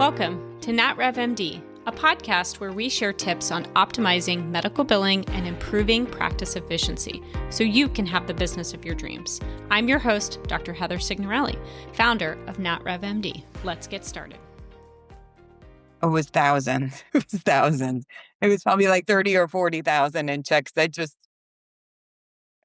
Welcome to NatRevMD, a podcast where we share tips on optimizing medical billing and improving practice efficiency so you can have the business of your dreams. I'm your host, Dr. Heather Signorelli, founder of NatRevMD. Let's get started. It was thousands. It was thousands. It was probably like 30 or 40,000 in checks that just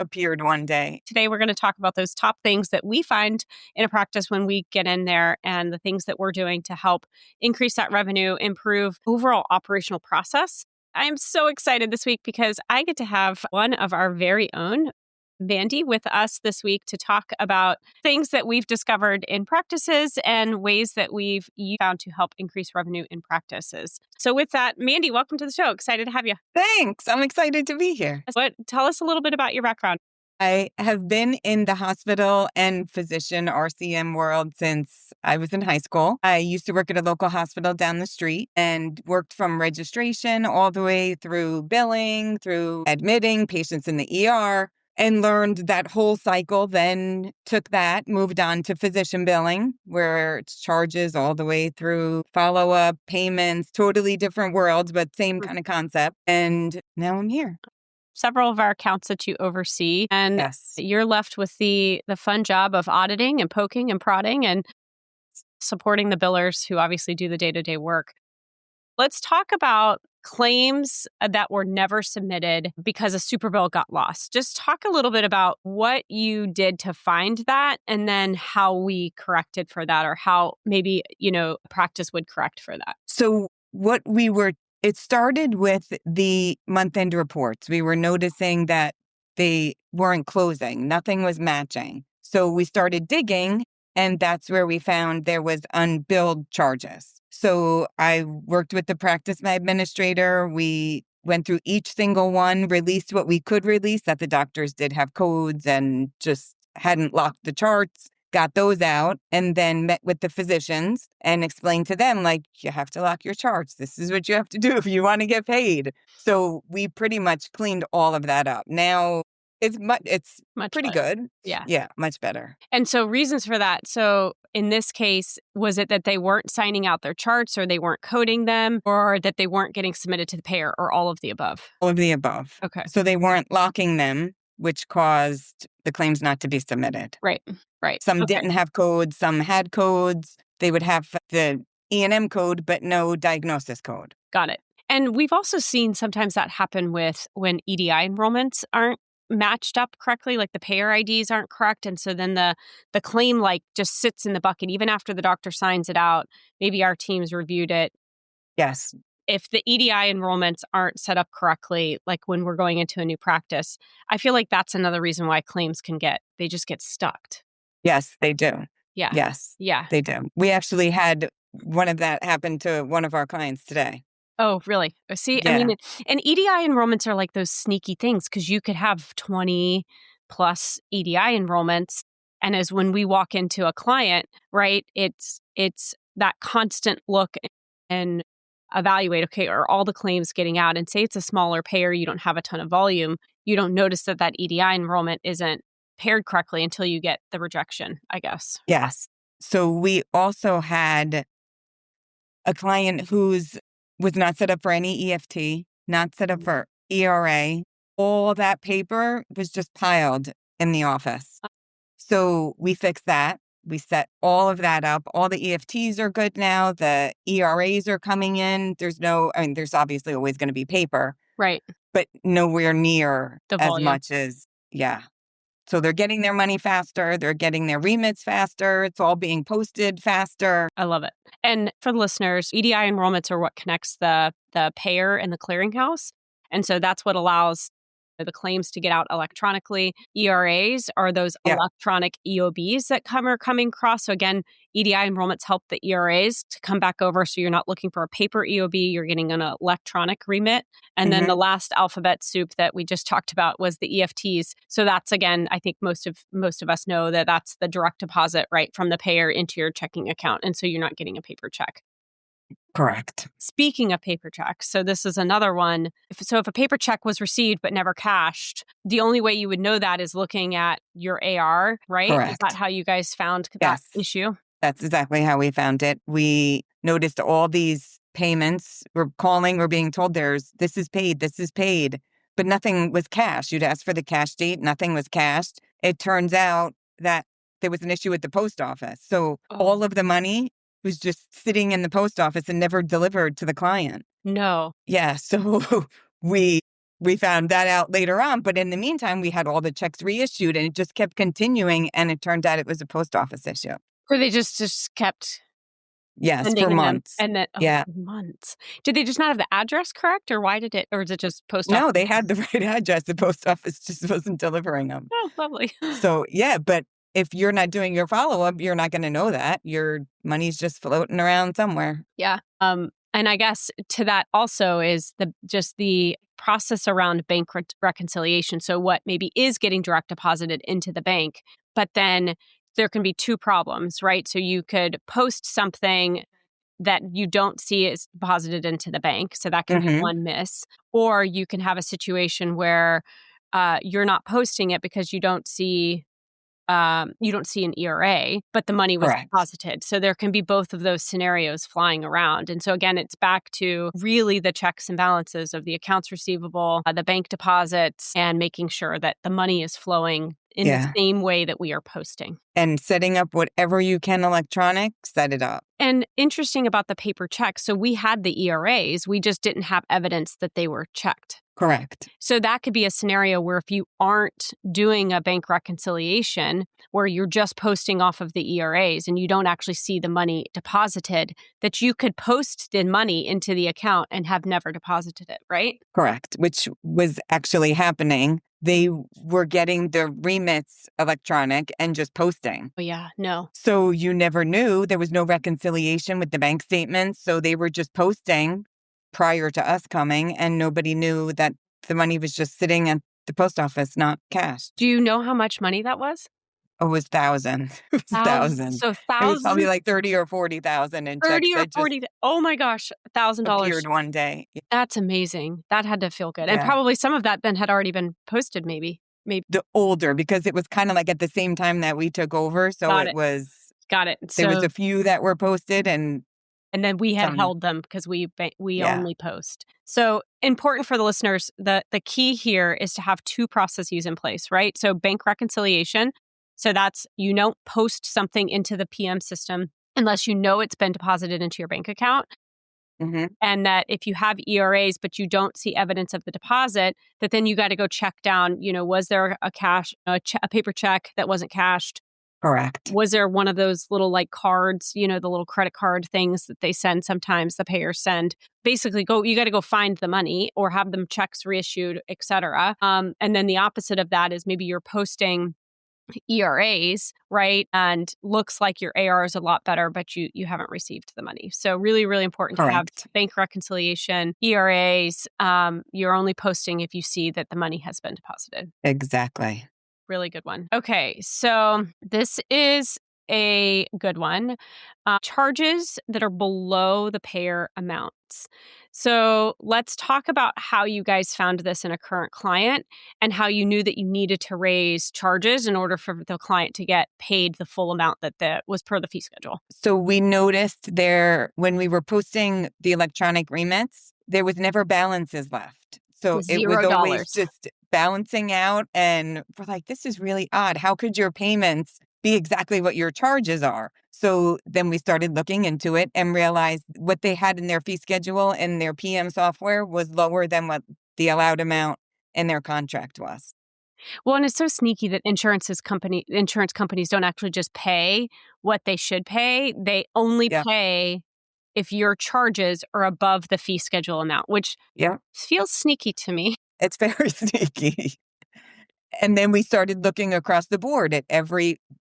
appeared one day. Today, we're going to talk about those top things that we find in a practice when we get in there and the things that we're doing to help increase that revenue, improve overall operational process. I'm so excited this week because I get to have one of our very own, Mandy, with us this week to talk about things that we've discovered in practices and ways that we've found to help increase revenue in practices. So with that, Mandy, welcome to the show. Excited to have you. Thanks. I'm excited to be here. Tell us a little bit about your background. I have been in the hospital and physician RCM world since I was in high school. I used to work at a local hospital down the street and worked from registration all the way through billing, through admitting patients in the ER. And learned that whole cycle, then took that, moved on to physician billing, where it's charges all the way through follow-up, payments, totally different worlds, but same kind of concept. And now I'm here. Several of our accounts that you oversee, and Yes. You're left with the fun job of auditing and poking and prodding and supporting the billers who obviously do the day-to-day work. Let's talk about claims that were never submitted because a super bill got lost. Just talk a little bit about what you did to find that and then how we corrected for that, or how maybe, practice would correct for that. So it started with the month-end reports. We were noticing that they weren't closing. Nothing was matching. So we started digging, and that's where we found there was unbilled charges. So I worked with the practice administrator. We went through each single one, released what we could release, that the doctors did have codes and just hadn't locked the charts, got those out, and then met with the physicians and explained to them, you have to lock your charts. This is what you have to do if you want to get paid. So we pretty much cleaned all of that up. Now it's much pretty better. good. Yeah. Yeah, much better. And so reasons for that. So in this case, was it that they weren't signing out their charts, or they weren't coding them, or that they weren't getting submitted to the payer, or all of the above? All of the above. Okay. So they weren't locking them, which caused the claims not to be submitted. Right. Some Okay. didn't have codes, some had codes. They would have the E&M code, but no diagnosis code. Got it. And we've also seen sometimes that happen with when EDI enrollments aren't matched up correctly, like the payer IDs aren't correct. And so then the claim just sits in the bucket even after the doctor signs it out. Maybe our teams reviewed it. Yes. If the EDI enrollments aren't set up correctly, like when we're going into a new practice, I feel like that's another reason why claims they just get stuck. Yes, they do. Yeah. Yes. Yeah. They do. We actually had one of that happen to one of our clients today. Oh, really? See, Yeah. I mean, and EDI enrollments are like those sneaky things because you could have 20 plus EDI enrollments. And as when we walk into a client, right, it's that constant look and evaluate, okay, are all the claims getting out? And say it's a smaller payer, you don't have a ton of volume, you don't notice that EDI enrollment isn't paired correctly until you get the rejection, I guess. Yes. So we also had a client who's was not set up for any EFT, not set up for ERA. All that paper was just piled in the office. So we fixed that. We set all of that up. All the EFTs are good now. The ERAs are coming in. There's obviously always going to be paper. Right. But nowhere near The as volume. much as, yeah. So they're getting their money faster. They're getting their remits faster. It's all being posted faster. I love it. And for the listeners, EDI enrollments are what connects the payer and the clearinghouse. And so that's what allows the claims to get out electronically. ERAs are those electronic EOBs that are coming across. So again, EDI enrollments help the ERAs to come back over. So you're not looking for a paper EOB, you're getting an electronic remit. And then the last alphabet soup that we just talked about was the EFTs. So that's, again, I think most of us know that that's the direct deposit right from the payer into your checking account. And so you're not getting a paper check. Correct. Speaking of paper checks, so this is another one. If a paper check was received but never cashed, the only way you would know that is looking at your AR, right? Correct. Is that how you guys found that issue? That's exactly how we found it. We noticed all these payments. We're calling, we're being told this is paid, but nothing was cashed. You'd ask for the cash date, nothing was cashed. It turns out that there was an issue with the post office. So Oh, all of the money was just sitting in the post office and never delivered to the client. no. Yeah, so we we found that out later on, but in the meantime, we had all the checks reissued and it just kept continuing, and it turned out it was a post office issue. Or they just kept Yes, for sending in them months. and then Yeah. for months. Did they just not have the address correct, or why did it or is it just post No, office? they had the right address. The post office just wasn't delivering them. Oh, lovely. So, yeah, but if you're not doing your follow-up, you're not gonna know that. Your money's just floating around somewhere. Yeah. And I guess to that also is the process around bank reconciliation. So what maybe is getting direct deposited into the bank, but then there can be two problems, right? So you could post something that you don't see is deposited into the bank. So that can be Mhm. one miss. Or you can have a situation where you're not posting it because you don't see an ERA, but the money was Correct. deposited. So there can be both of those scenarios flying around. And so again, it's back to really the checks and balances of the accounts receivable, the bank deposits, and making sure that the money is flowing in the Yeah. same way that we are posting. And setting up whatever you can electronic, set it up. And interesting about the paper checks, so we had the ERAs, we just didn't have evidence that they were checked. Correct. So that could be a scenario where if you aren't doing a bank reconciliation, where you're just posting off of the ERAs and you don't actually see the money deposited, that you could post the money into the account and have never deposited it, right? Correct, which was actually happening. They were getting the remits electronic and just posting. Oh, yeah, no. So you never knew. There was no reconciliation with the bank statements. So they were just posting prior to us coming, and nobody knew that the money was just sitting at the post office, not cashed. Do you know how much money that was? Oh, it was thousands. It was thousands. So It was probably thousands, like 30 or 40,000 in checks 30 or that just 40. Oh my gosh, $1,000. appeared one day. That's amazing. That had to feel good. And Yeah. probably some of that then had already been posted, maybe. Maybe. The older, because it was kind of like at the same time that we took over. So Got it it. was, Got it. there was So a few that were posted and and then we had some, held them because we yeah. only post. So important for the listeners, the key here is to have two processes in place, right? So bank reconciliation. So that's you don't post something into the PM system unless you know it's been deposited into your bank account. Hmm. And that if you have ERAs but you don't see evidence of the deposit, that then you got to go check down, was there a paper check that wasn't cashed? Correct. Was there one of those little like cards, the little credit card things that they send sometimes, the payers send? Basically, you got to go find the money or have them checks reissued, et cetera. And then the opposite of that is maybe you're posting ERAs, right? And looks like your AR is a lot better, but you haven't received the money. So really, really important to have Correct. bank reconciliation, ERAs. You're only posting if you see that the money has been deposited. Exactly. Really good one. Okay, so this is a good one. Charges that are below the payer amounts. So let's talk about how you guys found this in a current client and how you knew that you needed to raise charges in order for the client to get paid the full amount that was per the fee schedule. So we noticed there when we were posting the electronic remits, there was never balances left. So it was always $0. just balancing out. And we're like, this is really odd. How could your payments be exactly what your charges are? So then we started looking into it and realized what they had in their fee schedule and their PM software was lower than what the allowed amount in their contract was. Well, and it's so sneaky that insurance companies don't actually just pay what they should pay. They only Yeah. pay if your charges are above the fee schedule amount, which Yeah. feels sneaky to me. It's very sneaky. And then we started looking across the board at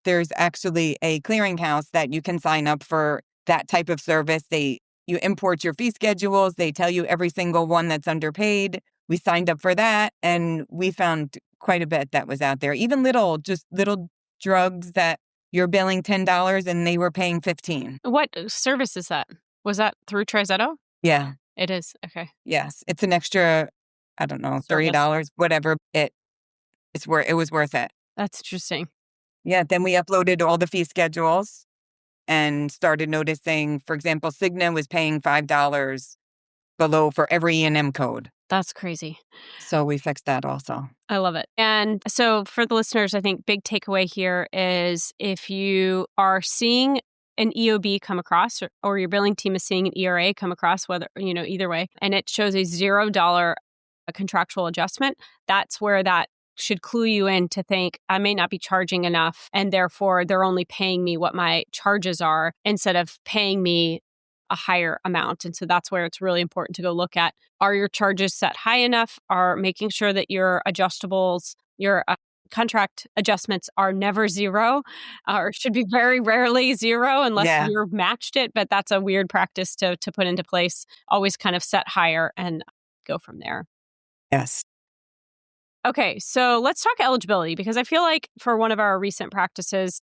there's actually a clearinghouse that you can sign up for that type of service. You import your fee schedules. They tell you every single one that's underpaid. We signed up for that and we found quite a bit that was out there. Even just little drugs that you're billing $10 and they were paying 15. What service is that? Was that through Trizetto? Yeah. It is. Okay. Yes. It's an extra, I don't know, Service. $30, whatever. It was worth it. That's interesting. Yeah, then we uploaded all the fee schedules and started noticing, for example, Cigna was paying $5 below for every E&M code. That's crazy. So we fixed that also. I love it. And so for the listeners, I think big takeaway here is if you are seeing an EOB come across or your billing team is seeing an ERA come across, whether, either way, and it shows a $0 contractual adjustment, that's where that should clue you in to think I may not be charging enough and therefore they're only paying me what my charges are instead of paying me a higher amount. And so that's where it's really important to go look at, are your charges set high enough? Are making sure that your adjustables, your contract adjustments are never zero or should be very rarely zero unless Yeah. you're matched it. But that's a weird practice to put into place. Always kind of set higher and go from there. Yes. Okay, so let's talk eligibility because I feel like for one of our recent practices,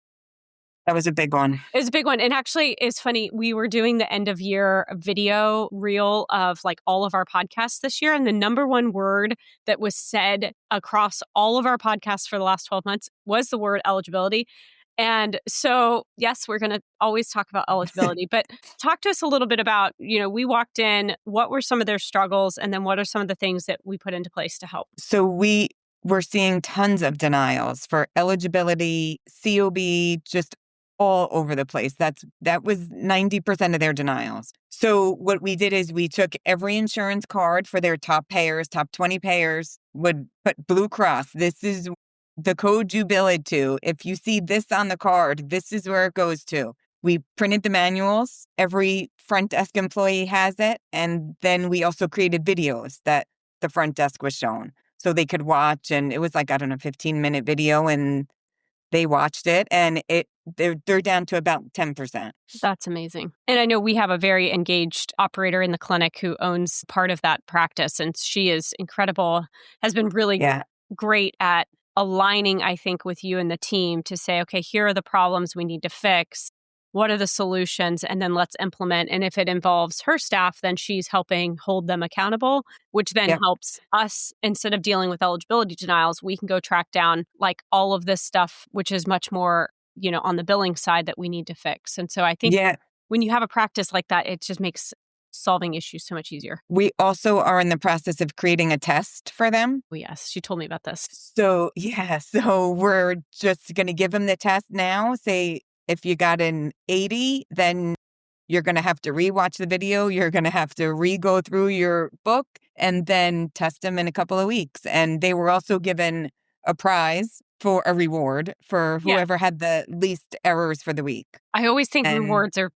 That was a big one. it was a big one. And actually, it's funny. We were doing the end of year video reel of like all of our podcasts this year. And the number one word that was said across all of our podcasts for the last 12 months was the word eligibility. And so, yes, we're going to always talk about eligibility, but talk to us a little bit about, we walked in, what were some of their struggles? And then what are some of the things that we put into place to help? So we were seeing tons of denials for eligibility, COB, just all over the place. That was 90% of their denials. So what we did is we took every insurance card for their top payers, top 20 payers, would put Blue Cross. This is the code you bill it to. If you see this on the card, this is where it goes to. We printed the manuals. Every front desk employee has it. And then we also created videos that the front desk was shown so they could watch. And it was like, I don't know, 15-minute video. And they watched it and they're down to about 10%. That's amazing. And I know we have a very engaged operator in the clinic who owns part of that practice. And she is incredible, has been really great at aligning, I think, with you and the team to say, okay, here are the problems we need to fix. What are the solutions? And then let's implement. And if it involves her staff, then she's helping hold them accountable, which then helps us. Instead of dealing with eligibility denials, we can go track down like all of this stuff, which is much more, on the billing side that we need to fix. And so I think when you have a practice like that, it just makes solving issues so much easier. We also are in the process of creating a test for them. Oh, yes. She told me about this. So we're just going to give them the test now. Say, if you got an 80, then you're going to have to rewatch the video. You're going to have to re-go through your book and then test them in a couple of weeks. And they were also given a prize for a reward for whoever had the least errors for the week. I always think rewards are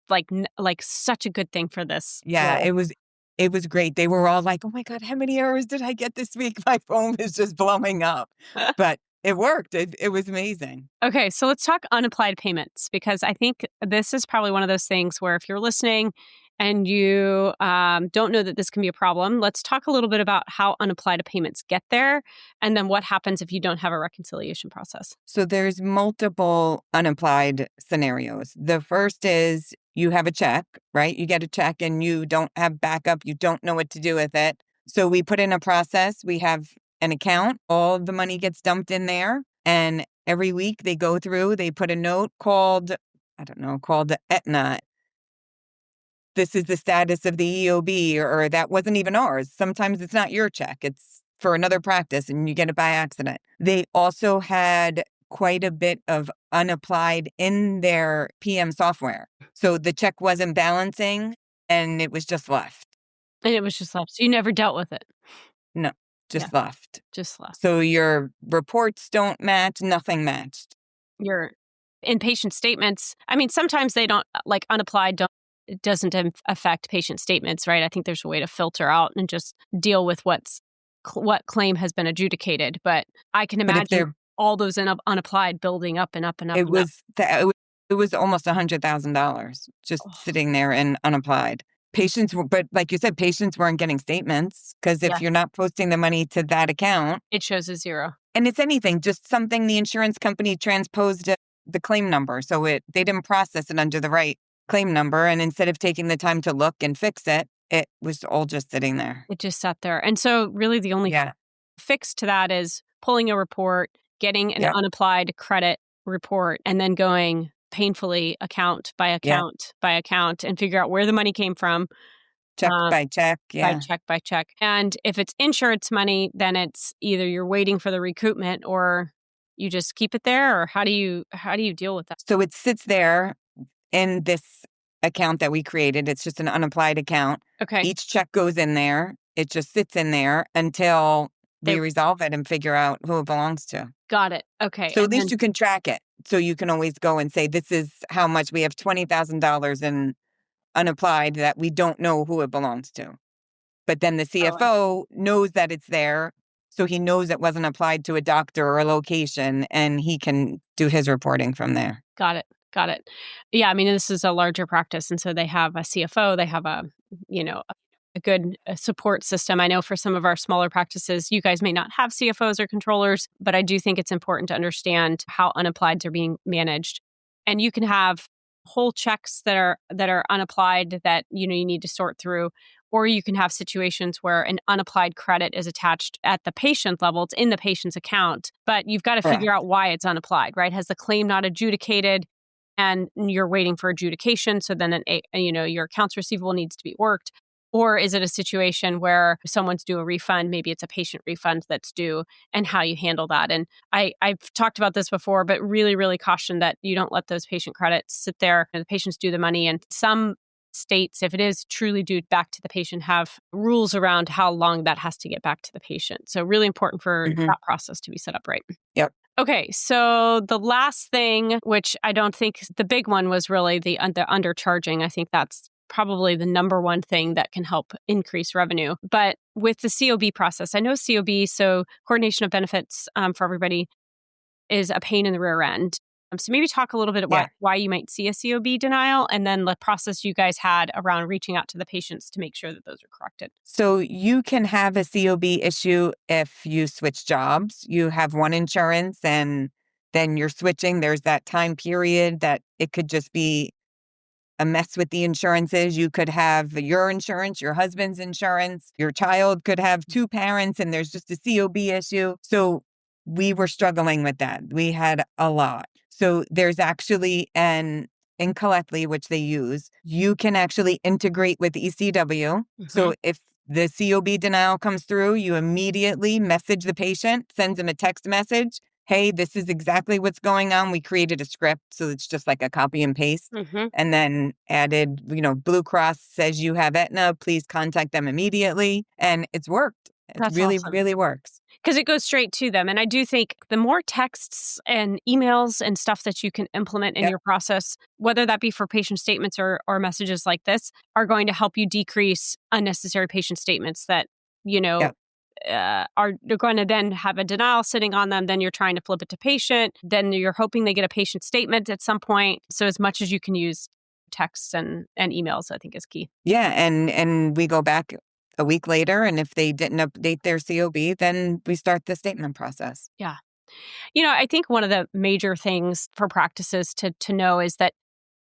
like such a good thing for this. Yeah, it was great. They were all like, oh my God, how many errors did I get this week? My phone is just blowing up. But it worked. It was amazing. Okay, so let's talk unapplied payments because I think this is probably one of those things where if you're listening and you don't know that this can be a problem, let's talk a little bit about how unapplied payments get there and then what happens if you don't have a reconciliation process. So there's multiple unapplied scenarios. The first is you have a check, right? You get a check and you don't have backup. You don't know what to do with it. So we put in a process. We have an account. All the money gets dumped in there. And every week they go through, they put a note called Aetna. This is the status of the EOB, or that wasn't even ours. Sometimes it's not your check. It's for another practice and you get it by accident. They also had quite a bit of unapplied in their PM software. So the check wasn't balancing and it was just left. And it was just left. So you never dealt with it. No, just left. Just left. So your reports don't match, nothing matched. Your inpatient statements, I mean, sometimes they don't, like unapplied, it doesn't affect patient statements, right? I think there's a way to filter out and just deal with what claim has been adjudicated. But I can imagine all those unapplied building up and up and up. It was almost $100,000 just sitting there and unapplied. But like you said, patients weren't getting statements because if you're not posting the money to that account, it shows a zero. And it's anything, just something the insurance company transposed the claim number. So they didn't process it under the right claim number. And instead of taking the time to look and fix it, it was all just sitting there. It just sat there. And so really the only fix to that is pulling a report, getting an unapplied credit report, and then going painfully account by Yeah. account by account and figure out where the money came from. Check by check. By Yeah. check by check. And if it's insurance money, then it's either you're waiting for the recoupment or you just keep it there, or how do you deal with that? So it sits there in this account that we created. It's just an unapplied account. Okay. Each check goes in there. It just sits in there until They we resolve it and figure out who it belongs to. got it. Okay. So at And least then you can track it. So you can always go and say, this is how much we have $20,000 in unapplied that we don't know who it belongs to. But then the oh, I CFO knows that it's there. So he knows it wasn't applied to a doctor or a location, and he can do his reporting from there. got it. Got it. Yeah, I mean, this is a larger practice, and so they have a CFO, they have a good support system. I know for some of our smaller practices, you guys may not have CFOs or controllers, but I do think it's important to understand how unapplieds are being managed. And you can have whole checks that are unapplied that you need to sort through, or you can have situations where an unapplied credit is attached at the patient level. It's in the patient's account, but you've got to figure Correct. out why it's unapplied, right? Has the claim not adjudicated? And you're waiting for adjudication, so then your accounts receivable needs to be worked. Or is it a situation where someone's due a refund, maybe it's a patient refund that's due, and how you handle that? And I've talked about this before, but really, really caution that you don't let those patient credits sit there and the patient's due the money. And some states, if it is truly due back to the patient, have rules around how long that has to get back to the patient. So really important for Hmm. that process to be set up right. Yep. Okay, so the last thing, which I don't think the big one was really the undercharging. I think that's probably the number one thing that can help increase revenue. But with the COB process, I know COB, so coordination of benefits for everybody, is a pain in the rear end. So maybe talk a little bit about Yeah. why you might see a COB denial, and then the process you guys had around reaching out to the patients to make sure that those are corrected. So you can have a COB issue if you switch jobs. You have one insurance and then you're switching. There's that time period that it could just be a mess with the insurances. You could have your insurance, your husband's insurance, your child could have two parents, and there's just a COB issue. So we were struggling with that. We had a lot. So there's actually an in Collectly, which they use, you can actually integrate with ECW. So if the COB denial comes through, you immediately message the patient, sends them a text message. Hey, this is exactly what's going on. We created a script, so it's just like a copy and paste. Mm-hmm. And then added, Blue Cross says you have Aetna, please contact them immediately. And it's worked. It That's really, awesome. really works. Because it goes straight to them. And I do think the more texts and emails and stuff that you can implement in Yep. your process, whether that be for patient statements or messages like this, are going to help you decrease unnecessary patient statements that, Yep. are going to then have a denial sitting on them. Then you're trying to flip it to patient. Then you're hoping they get a patient statement at some point. So as much as you can use texts and emails, I think is key. Yeah. And we go back a week later, and if they didn't update their COB, then we start the statement process. Yeah. I think one of the major things for practices to know is that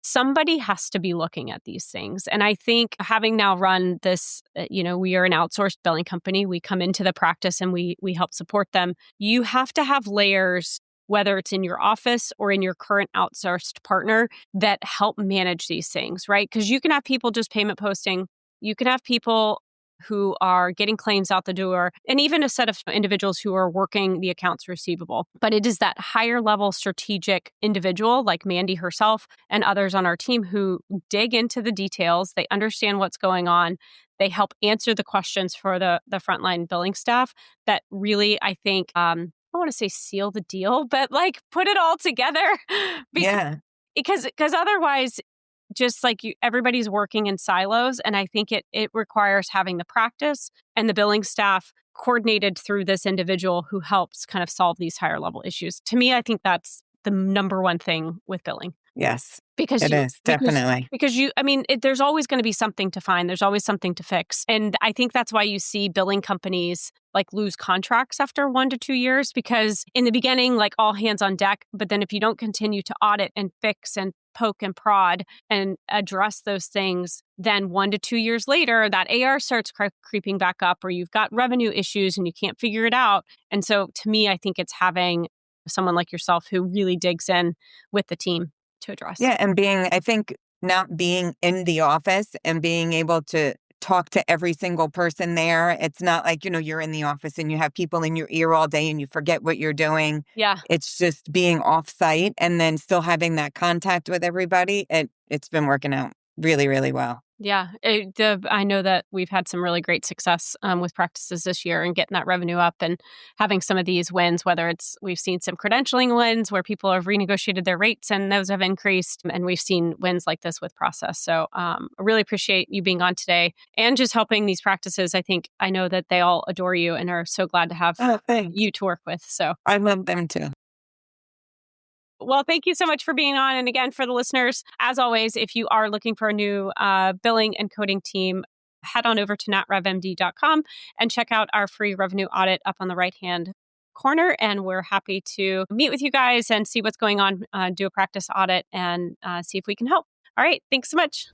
somebody has to be looking at these things. And I think having now run this, we are an outsourced billing company. We come into the practice and we help support them. You have to have layers, whether it's in your office or in your current outsourced partner, that help manage these things, right? Because you can have people just payment posting. You can have people who are getting claims out the door, and even a set of individuals who are working the accounts receivable. But it is that higher level strategic individual like Mandy herself and others on our team who dig into the details. They understand what's going on. They help answer the questions for the frontline billing staff that really, I think, I don't want to say seal the deal, but like put it all together. Yeah. Because otherwise, just like everybody's working in silos. And I think it requires having the practice and the billing staff coordinated through this individual who helps kind of solve these higher level issues. To me, I think that's the number one thing with billing. Yes. Because It is, definitely. there's always going to be something to find. There's always something to fix. And I think that's why you see billing companies like lose contracts after 1 to 2 years, because in the beginning, like all hands on deck. But then if you don't continue to audit and fix and poke and prod and address those things, then 1 to 2 years later, that AR starts creeping back up, or you've got revenue issues and you can't figure it out. And so to me, I think it's having someone like yourself who really digs in with the team. to address. Yeah. And I think not being in the office and being able to talk to every single person there. It's not like, you're in the office and you have people in your ear all day and you forget what you're doing. Yeah. It's just being off site and then still having that contact with everybody. It's been working out really, really well. Yeah, I know that we've had some really great success with practices this year and getting that revenue up and having some of these wins, whether it's we've seen some credentialing wins where people have renegotiated their rates and those have increased. And we've seen wins like this with process. So I really appreciate you being on today and just helping these practices. I know that they all adore you and are so glad to have Oh, thanks. you to work with. So I love them too. well, thank you so much for being on. And again, for the listeners, as always, if you are looking for a new billing and coding team, head on over to natrevmd.com and check out our free revenue audit up on the right-hand corner. And we're happy to meet with you guys and see what's going on, do a practice audit and see if we can help. All right. Thanks so much.